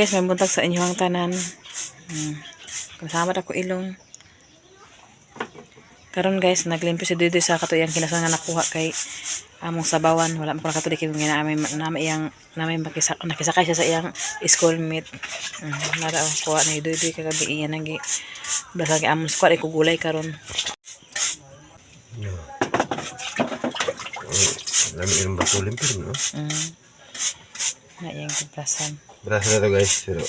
guys, may buntag sa inyong tanan. Kasama ako ilong. Karon guys, naglimpyo si Dudu sa katuyang kinasan nga nakuha kay among sabawan. Wala mo katuloy kay mga namin nakisakay siya sa iyang schoolmate. Nara kuha ni Dudu kagabi iyan nagi. Basta kay among squad ay kugulay karon. Lami yung baso limpir, no? Na iyang kipasan. Berasa na to guys, pero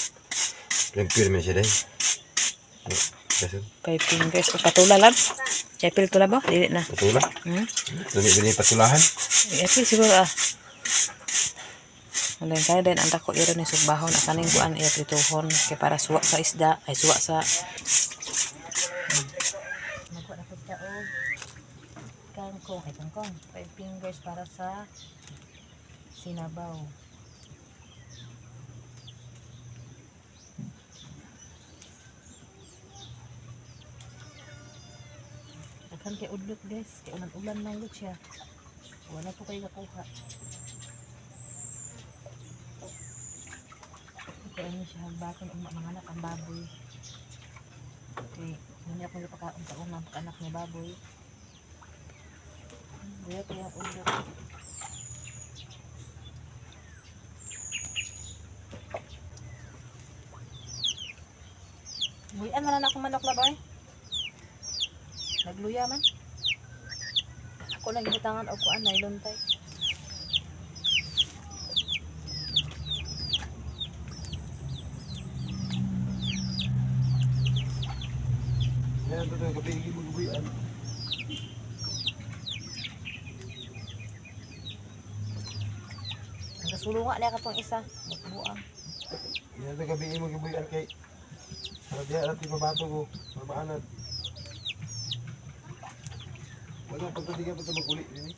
limpir man siya dahil. Five fingers o patula lang. Chapel tula ba? Dili na. Patula? Dami patulahan? Chapel siguro Wala kaya din ang tako iro ni sugbahon na kaning kuan iya prituhon kay para suwa sa isda ay suwa sa magkuha na pud ta kangkong. Five fingers para sa sinabaw. Kan kay udlot guys, kay ulan lang siya. Wala po kayo nakuha. Kaya niya siya hagbaton ang mga anak ang baboy. Okay, hindi ako yung pagkaon sa unang anak ni baboy. Kaya udlot. Buyan man na akong manok na boy. Nagluya man. Ako lang gibutangan og kuan nylon tay. Yan to gabi gibubuyan. Nagasulunga na katong isa, buang. Yan to gabi gibubuyan kay para diha ati pabato ko, mabaanad. Wala pagkatiga pa ito mag-uli din eh.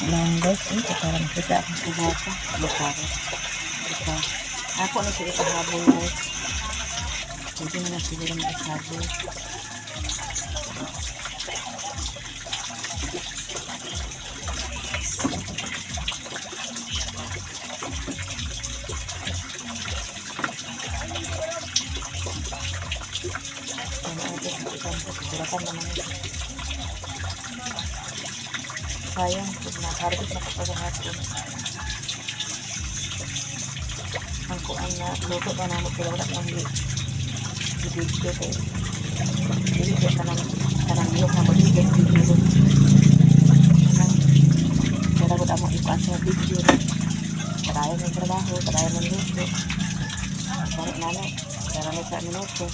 Lang guys, parang kita akong kubata. Buka. Ako na siya ikahabol guys. Hindi na siguro maihabol. Sayang, nakarbit na kapagahapon. Ang kuan na luto na namin kilala ng video kayo. Video kanang niyok na magiging video. Kaya ko tamang ikuan sa video. Karayan ng trabaho, karayan ng luto. Parang namin, karayan sa minuto.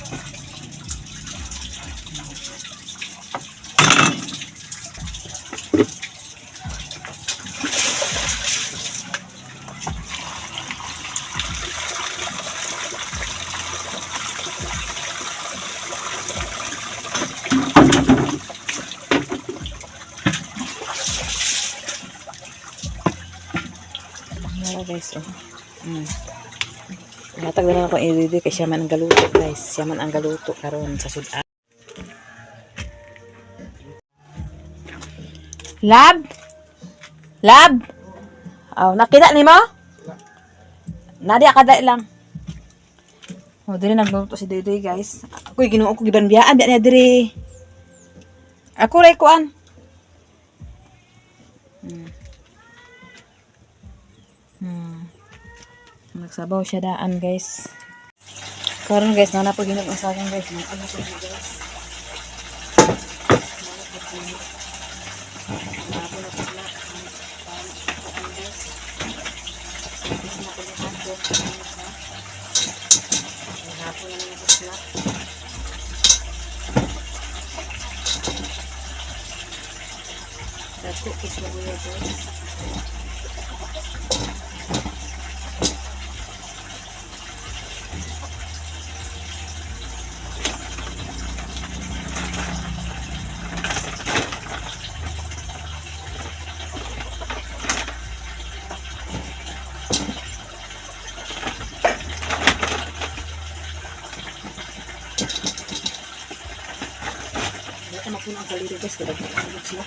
Guys, natag na lang ako i-ready kay siya man ang galuto guys. Siya man ang galuto karon sa sudan. Lab? Oh, nakita ni mo? Nadia kada lang. Oh, diri nagluto si Doy guys. Ako ginuo ko gibanbiyaan biya niya diri. Ako ray kuan. Nagsabaw siya daan guys. Karon guys, nana po ginag sa akin guys. Ano po guys? That's it, it's the way guys. Dito mapuno ang kaliri guys. Kada puno sila.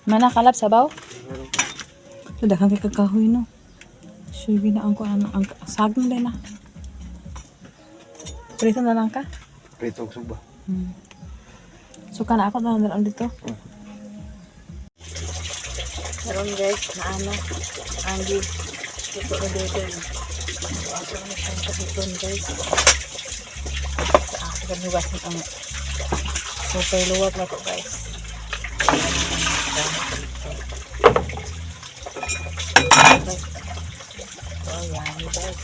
Mana kalap sabaw? Sudah kang kakahoy no. Sige na ang saging din na. Prito na lang ka? Pritong suba. Suka na ako na lang dito. Meron guys na ano, ang ito na dito. Ako na siyang kahiton guys. Ako na hugas ang super luwag na ito guys. Oh, yummy guys.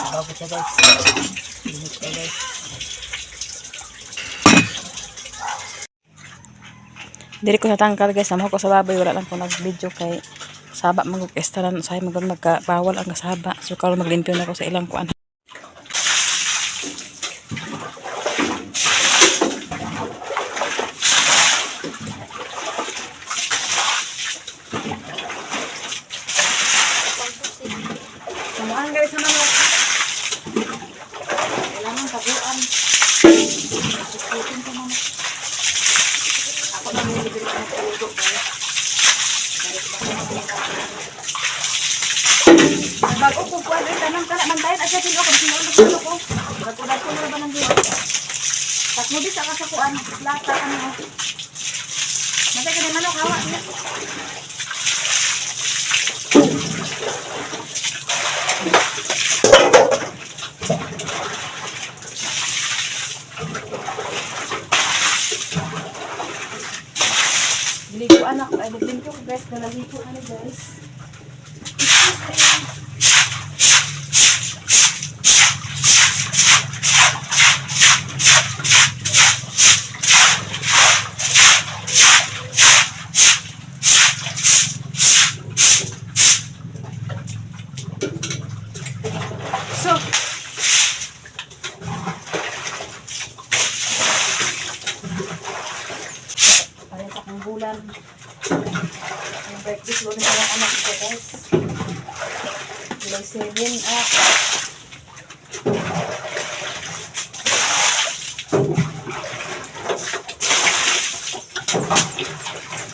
Bago siya guys. Init siya guys. Diri ko sa tangkal guys. Namaho ko sa baboy. Wala lang ko nag-video kay saba mag-estaran. Say magkabawal ang kasaba. So karon maglimpyo na ko sa ilang kuan. Samahan guys sa manok. Kailangan taguan. Susutin ko manok. Ako na nilibig ko ng puto guys. Bago ko po ay tanong ka na mantayin. Asya sino ko. Sino ko sino ko. Pagkudat ko na ba ng diwa. Takmo di sa kasakuan. Lata ka na. Matay ka na manok. Hawa niya. Ligo anak ko. Ay, nagbinto ko guys. Nalagigo ano guys. So, parang sa kang bulan. Ang breakfast mo rin pa ng anak ko guys. July 7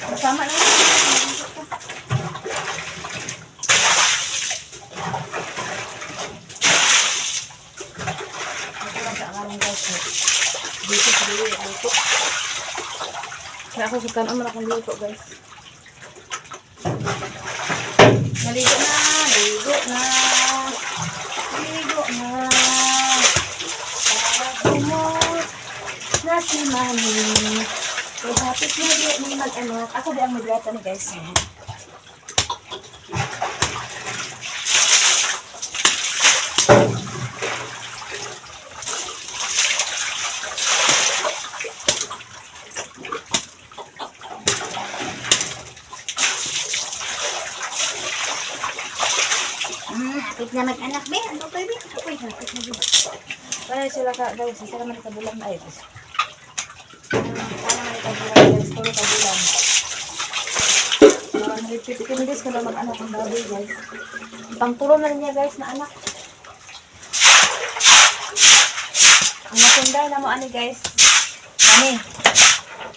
Masama na yun. Dito sa luto. Kaya ako sukan naman akong luto guys. Naligo na, ligo na. Ligo na. Para bumot na si Mami. So hapit na di mag-anak. Ako di ang maglata ni guys. Hapit na mag-anak, be. Ano tayo, be? Uy, hapit na, be. Kaya sila ka, guys. Sila man ikabulan na, guys. Kaya man ikabulan, guys. Puro kabulan. 150 guys ko na mag-anak ng baboy guys. Pangtulong na rin niya guys na anak. Ang masunday na mo ani guys. Ani.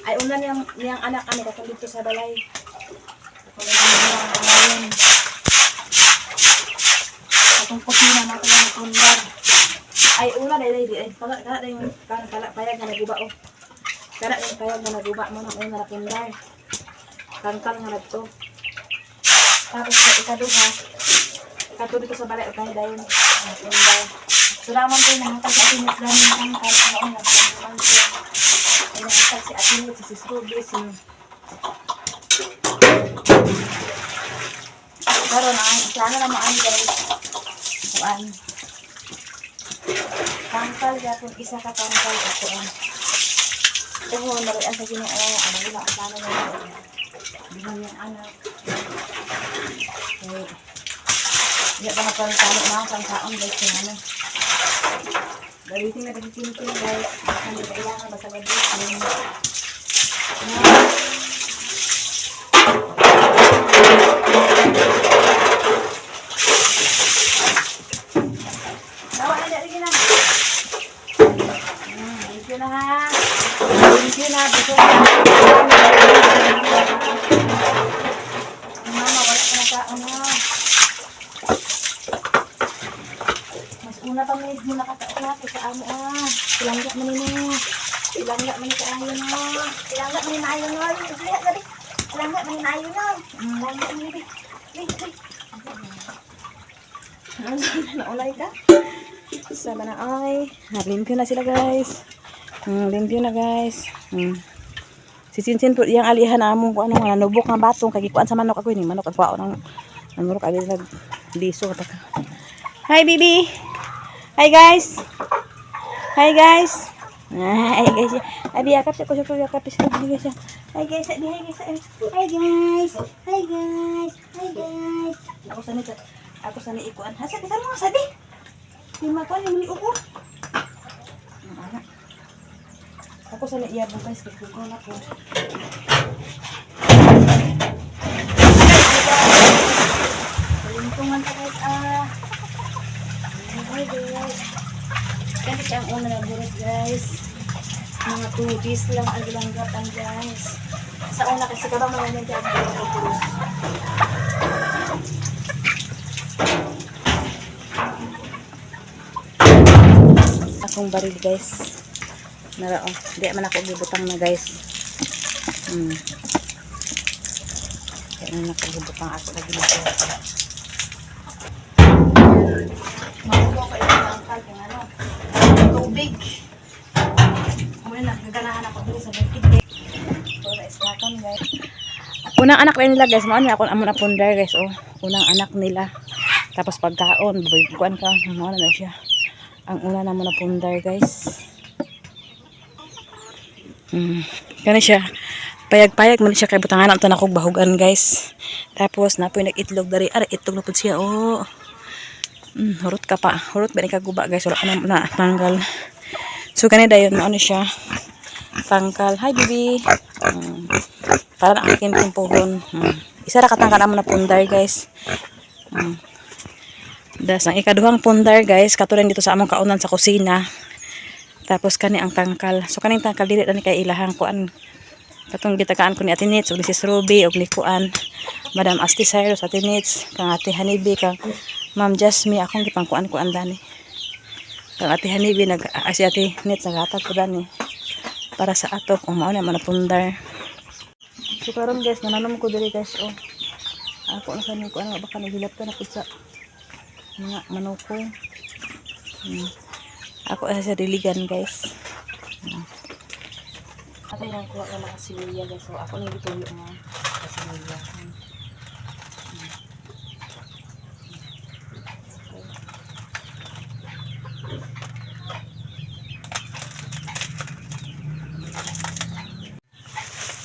Ay una niyang anak ani katong dito sa balay. Katong kusina natin na matundar. Ay una dai kana yung kana payag na naguba oh. Kana yung payag na naguba mo na una na tundar. Tangkal nga nagto. Tapos ikaduha. Kato dito sa balay tayo dayon. Sulaman ko na hatag sa tinis namin ang tangkal na nagtuman ko. Ay nakatag si Atinit, si Ruby, si karon ang plano na mo ani guys. Kuan. Tangkal gyapon isa ka tangkal ako an. Tuho na rin sa Ginoo, ano wala ang plano na. Bilang yung anak. Okay. Hindi pa naparitalo na ang kaon guys. Kaya galitin na kasi guys. Hindi kailangan basta galitin. Nawa na dali na. Thank you na ha. Thank you na. Gusto ko mama, wala ka na kaon ha. Mas una pa medyo nakataon na sa amo ah. Ilangga man ni. Ilangga man sa ayo na. Ilangga man na ayo na. Ilangga man na ayo na. Ilangga man ni. Naulay ka? Sama na ay. Limpyo na sila guys. Limpyo na guys. Si Sinsin po iyang alihan among ko ano nga nubok nga batong kay kuan sa manok ako ni manok ang kuan ng manok ali nag liso ta. Hi baby. Hi guys. Hi guys. Hi guys. Abi yakap ko sa yakap sa guys. Hi guys. Hi guys. Hi guys. Hi guys. Hi guys. Ako sa ni ikuan. Hasa kita mo sa di. Lima ko ni uko. Ana. Ako sa iya guys kay ko na ko. Lintungan ta guys Hi guys. Kani ang una na buras guys. Mga 2 days lang ang langgatan guys. Sa una kasi kabang mga nandiyan ang buras. Akong baril guys. Nara oh, di man ako gibutang na guys. Kaya na ako gibutang ako lagi nito. Mabuo ko yung tangkal yung ano. Tubig. Muna nagaganahan ako dito sa bukid. Para istakan guys. Unang anak nila guys, mao ni ako amon apundar guys oh. Unang anak nila. Tapos pagkaon, bubuan ka, mao na siya. Ang una naman na pundar guys. Kani siya. Payag-payag man siya kay butangan ang tanakog bahugan guys. Tapos napoy nag-itlog dari. Ara itlog na pud siya oh. Hurot ka pa. Hurot ba ni kaguba guys. Wala ka na tanggal. So kani dayon mo siya. Tangkal. Hi baby. Para ang akin pimpuhon. Isa ra katangkal amo na pundar guys. Das ang ikaduhang pundar guys, katulad dito sa among kaunan sa kusina. Tapos kani ang tangkal. So kaning tangkal dili ra ni kay ilahang kuan. Katong gitagaan ko ni Ate Nits ug ni Sis Ruby ug ni kuan Madam Asti Cyrus, Ate Nits, kang Ate Hanibi, kang Ma'am Jasmine akong gipangkuan-kuan dani. Kang Ate Hanibi si Ate Nits naghatag ko dani para sa ato kung mao na manapundar. So karon guys, nananom ko diri guys oh. Ako na kaning kuan baka nagilap ka na pud sa mga manoko. Ako sa diligan guys. Atay lang kuha ng mga similya guys. So ako nang gitulo nga sa similya.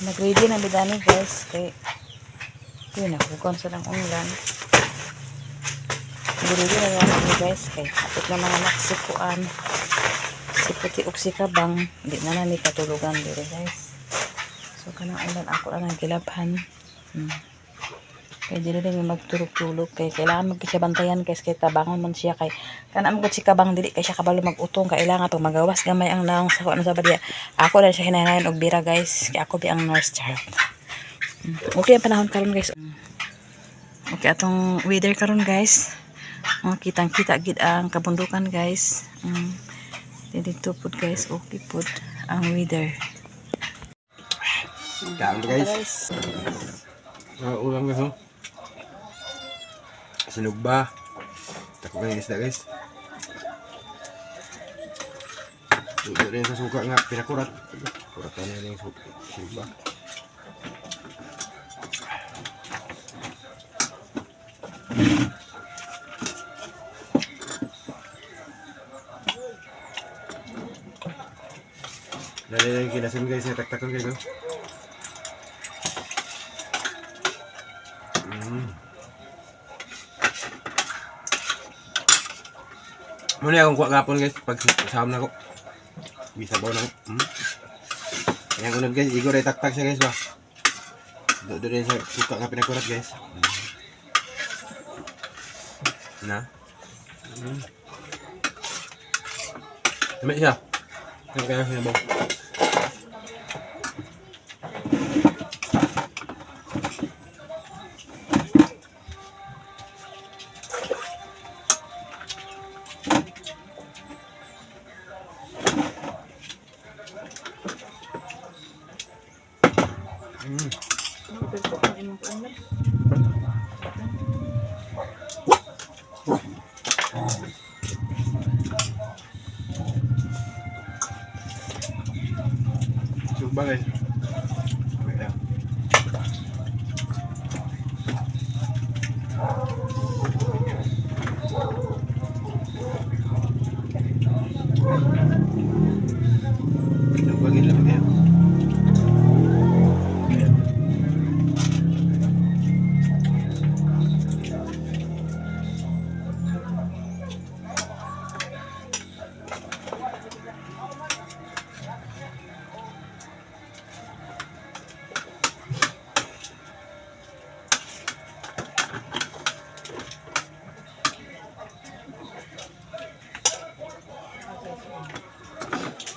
Nag-ready na bidani guys. Kay yun nakukon sa lang ulan. Nag-ready na yan guys. Kay kapit na mga naksikuan. Si puti ug si kabang. Hindi na ni katulugan dito guys. So kanang ulan ako lang ang kilabhan. Kay dili rin may magtulog-tulog kay kailangan siya bantayan guys kay tabangon man siya kay kanang gud si kabang dili kay siya kabalo mag-utong kailangan pag magawas gamay ang naong sa ano sa badya. Ako na siya hinahinayan og bira guys kay ako bi ang nurse chart. Okay ang panahon karon guys. Okay atong weather karon guys. Kitang-kita gid ang kabundukan guys. Dito pud guys okay pud ang weather. Kaon guys. Ulam guys. Sinugba. Tako kayo isda guys. Dito rin sa suka nga pinakurat. Kuratan na yung sinugba. Dali na yung kinasin guys. Tak-takon guys. Muna akong kuha kapon guys, pag saham na ko. Bisa bawa na ko. Yang unod guys, igor ay taktak siya guys ba. Doon rin sa suka nga pinakurat guys. Na. Tamit siya. Tamit kaya siya bawa. Coba guys. Coba gila ya.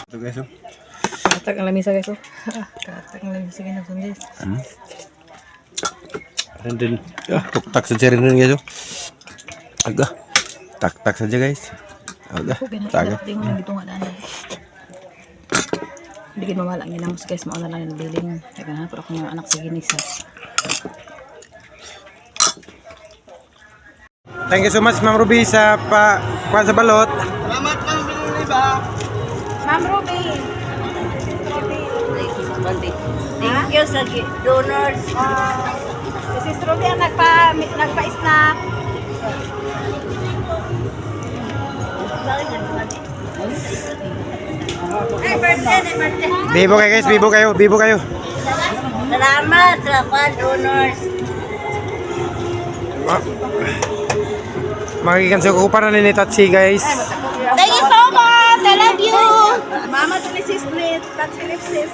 Ito guys oh. Katak ang lamisa guys oh. Katak ang lamisa guys. Dan tuktak saja rin guys oh. Agak tak saja guys. Agak taga. Hindi mo dito nga daan. Hindi gid mawala ang ginamos guys, mao na lang ang biling. Kaya na pero akong anak sa ginis. Thank you so much Ma'am Ruby sa kuan sa balot. Ma'am Ruby. Thank you sa donors. Si Sis Ruby ang nagpa-snack. Ay, birthday. Bibo kayo guys, bibo kayo. Salamat sa mga donors. Magikan sa kukupan na ni Tatsi guys. Thank you so much. I love you. Mama to Sis Split. That's Sis.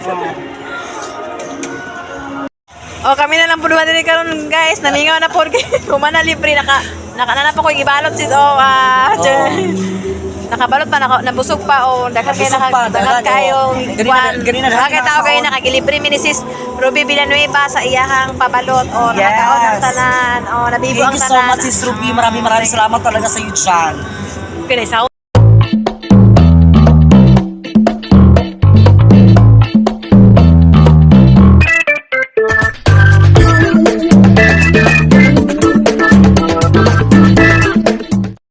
Oh, kami na lang po duwa din karon guys. Namingaw na po. Kumana libre nakananap ako yung ibalot sis. Nakabalot pa, nabusog pa o dagat kayo ganina dagat tao kayo nakagilibre mini sis Ruby Villanueva sa iyahang pabalot o nakataon ang tanan o nabibo ang tanan. Thank you so much sis Ruby, maraming salamat talaga sa iyo dyan. Okay,